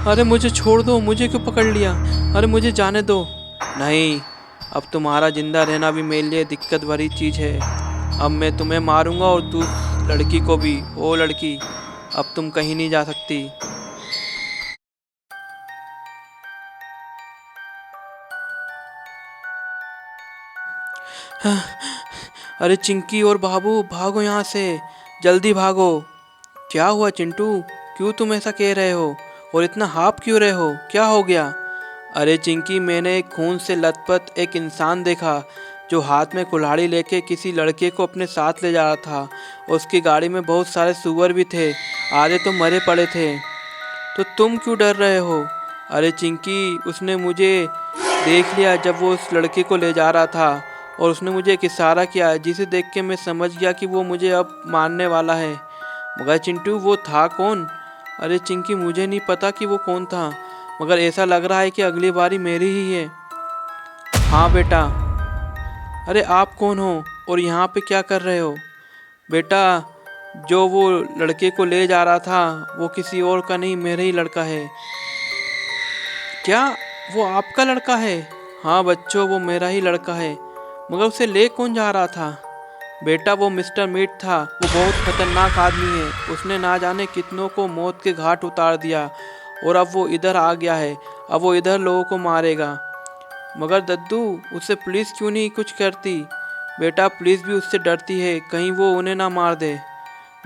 अरे मुझे छोड़ दो, मुझे क्यों पकड़ लिया? अरे मुझे जाने दो। नहीं, अब तुम्हारा जिंदा रहना भी मेरे लिए दिक्कत भरी चीज़ है। अब मैं तुम्हें मारूंगा और तू लड़की को भी। ओ लड़की, अब तुम कहीं नहीं जा सकती। अरे चिंकी और बाबू, भागो यहाँ से, जल्दी भागो। क्या हुआ चिंटू? क्यों तुम ऐसा कह रहे हो और इतना हाँफ क्यों रहे हो? क्या हो गया? अरे चिंकी, मैंने एक खून से लथपथ एक इंसान देखा जो हाथ में कुल्हाड़ी लेके किसी लड़के को अपने साथ ले जा रहा था। उसकी गाड़ी में बहुत सारे सुअर भी थे, आधे तो मरे पड़े थे। तो तुम क्यों डर रहे हो? अरे चिंकी, उसने मुझे देख लिया जब वो उस लड़के को ले जा रहा था, और उसने मुझे एक इशारा किया जिसे देख के मैं समझ गया कि वो मुझे अब मारने वाला है। मगर चिंटू, वो था कौन? अरे चिंकी, मुझे नहीं पता कि वो कौन था, मगर ऐसा लग रहा है कि अगली बारी मेरी ही है। हाँ बेटा। अरे आप कौन हो और यहाँ पे क्या कर रहे हो? बेटा, जो वो लड़के को ले जा रहा था वो किसी और का नहीं, मेरा ही लड़का है। क्या वो आपका लड़का है? हाँ बच्चों, वो मेरा ही लड़का है। मगर उसे ले कौन जा रहा था? बेटा, वो मिस्टर मीट था। वो बहुत खतरनाक आदमी है। उसने ना जाने कितनों को मौत के घाट उतार दिया, और अब वो इधर आ गया है। अब वो इधर लोगों को मारेगा। मगर दद्दू, उससे पुलिस क्यों नहीं कुछ करती? बेटा, पुलिस भी उससे डरती है, कहीं वो उन्हें ना मार दे।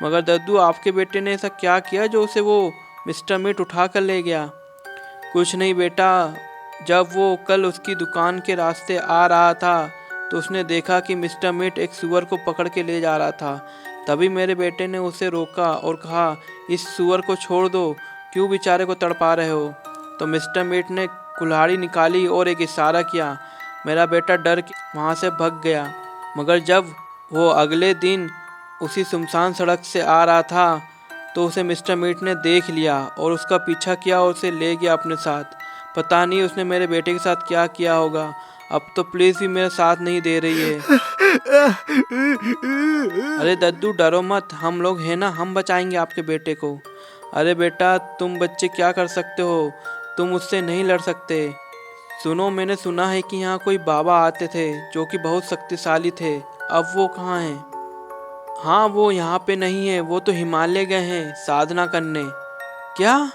मगर दद्दू, आपके बेटे ने ऐसा क्या किया जो उसे वो मिस्टर मीट उठा कर ले गया? कुछ नहीं बेटा, जब वो कल उसकी दुकान के रास्ते आ रहा था तो उसने देखा कि मिस्टर मीट एक सुअर को पकड़ के ले जा रहा था। तभी मेरे बेटे ने उसे रोका और कहा, इस सुअर को छोड़ दो, क्यों बेचारे को तड़पा रहे हो? तो मिस्टर मीट ने कुल्हाड़ी निकाली और एक इशारा किया। मेरा बेटा डर के वहाँ से भाग गया। मगर जब वो अगले दिन उसी सुनसान सड़क से आ रहा था तो उसे मिस्टर मीट ने देख लिया और उसका पीछा किया और उसे ले गया अपने साथ। पता नहीं उसने मेरे बेटे के साथ क्या किया होगा। अब तो पुलिस भी मेरा साथ नहीं दे रही है। अरे दद्दू, डरो मत, हम लोग हैं ना, हम बचाएंगे आपके बेटे को। अरे बेटा, तुम बच्चे क्या कर सकते हो? तुम उससे नहीं लड़ सकते। सुनो, मैंने सुना है कि यहाँ कोई बाबा आते थे जो कि बहुत शक्तिशाली थे। अब वो कहाँ हैं? हाँ, वो यहाँ पे नहीं है, वो तो हिमालय गए हैं साधना करने। क्या?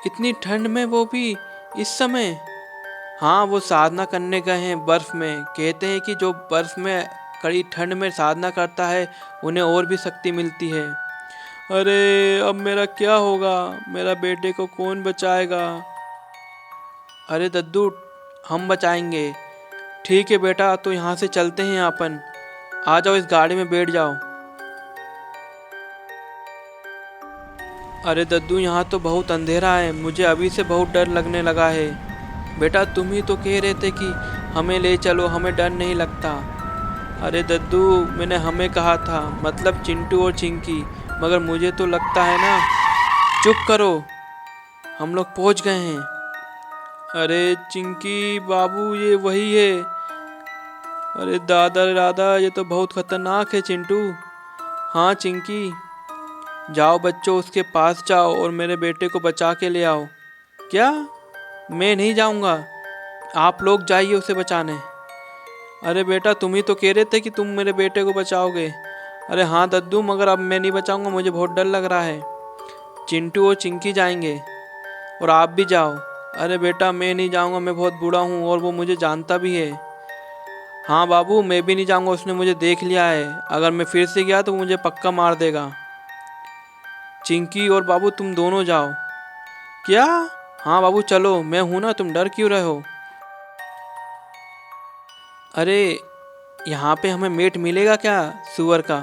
इतनी ठंड में, वो भी इस समय? हाँ, वो साधना करने गए हैं बर्फ में। कहते हैं कि जो बर्फ में कड़ी ठंड में साधना करता है उन्हें और भी शक्ति मिलती है। अरे अब मेरा क्या होगा? मेरा बेटे को कौन बचाएगा? अरे दद्दू, हम बचाएंगे। ठीक है बेटा, तो यहाँ से चलते हैं अपन। आ जाओ, इस गाड़ी में बैठ जाओ। अरे दद्दू, यहाँ तो बहुत अंधेरा है, मुझे अभी से बहुत डर लगने लगा है। बेटा, तुम ही तो कह रहे थे कि हमें ले चलो, हमें डर नहीं लगता। अरे दद्दू, मैंने हमें कहा था, मतलब चिंटू और चिंकी, मगर मुझे तो लगता है ना। चुप करो, हम लोग पहुँच गए हैं। अरे चिंकी बाबू, ये वही है। अरे दादा दादा, ये तो बहुत खतरनाक है चिंटू। हाँ चिंकी, जाओ बच्चों, उसके पास जाओ और मेरे बेटे को बचा के ले आओ। क्या? मैं नहीं जाऊंगा, आप लोग जाइए उसे बचाने। अरे बेटा, तुम ही तो कह रहे थे कि तुम मेरे बेटे को बचाओगे। अरे हाँ दद्दू, मगर अब मैं नहीं बचाऊंगा, मुझे बहुत डर लग रहा है। चिंटू और चिंकी जाएंगे और आप भी जाओ। अरे बेटा, मैं नहीं जाऊंगा, मैं बहुत बूढ़ा हूँ और वो मुझे जानता भी है। हाँ बाबू, मैं भी नहीं जाऊंगा, उसने मुझे देख लिया है। अगर मैं फिर से गया तो वो मुझे पक्का मार देगा। चिंकी और बाबू, तुम दोनों जाओ। क्या? हाँ बाबू चलो, मैं हूं ना, तुम डर क्यों रहे हो? अरे यहाँ पे हमें मीट मिलेगा क्या सुअर का?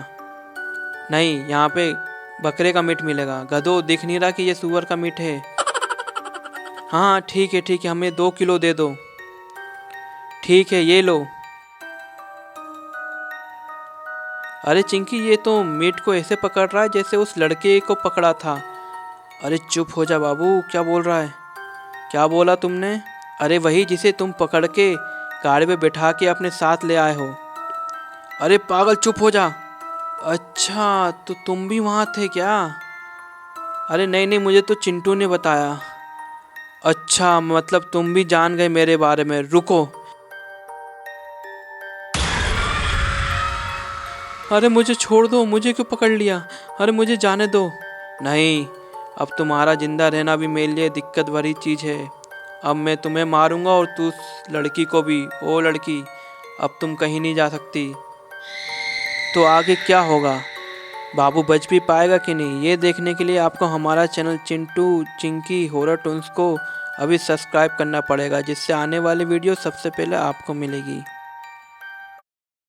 नहीं, यहाँ पे बकरे का मीट मिलेगा। गधो, दिख नहीं रहा कि ये सुअर का मीट है? हाँ ठीक है ठीक है, हमें 2 किलो दे दो। ठीक है, ये लो। अरे चिंकी, ये तो मीट को ऐसे पकड़ रहा है जैसे उस लड़के को पकड़ा था। अरे चुप हो जा बाबू, क्या बोल रहा है? क्या बोला तुमने? अरे वही जिसे तुम पकड़ के गाड़ी में बैठा के अपने साथ ले आए हो। अरे पागल, चुप हो जा। अच्छा, तो तुम भी वहाँ थे क्या? अरे नहीं नहीं, मुझे तो चिंटू ने बताया। अच्छा, मतलब तुम भी जान गए मेरे बारे में। रुको। अरे मुझे छोड़ दो, मुझे क्यों पकड़ लिया? अरे मुझे जाने दो। नहीं, अब तुम्हारा जिंदा रहना भी मेरे लिए दिक्कत भरी चीज़ है। अब मैं तुम्हें मारूंगा और तू उस लड़की को भी। ओ लड़की, अब तुम कहीं नहीं जा सकती। तो आगे क्या होगा? बाबू बच भी पाएगा कि नहीं, ये देखने के लिए आपको हमारा channel Chintu Chinki horror Toons को अभी सब्सक्राइब करना पड़ेगा, जिससे आने वाली वीडियो सबसे पहले आपको मिलेगी।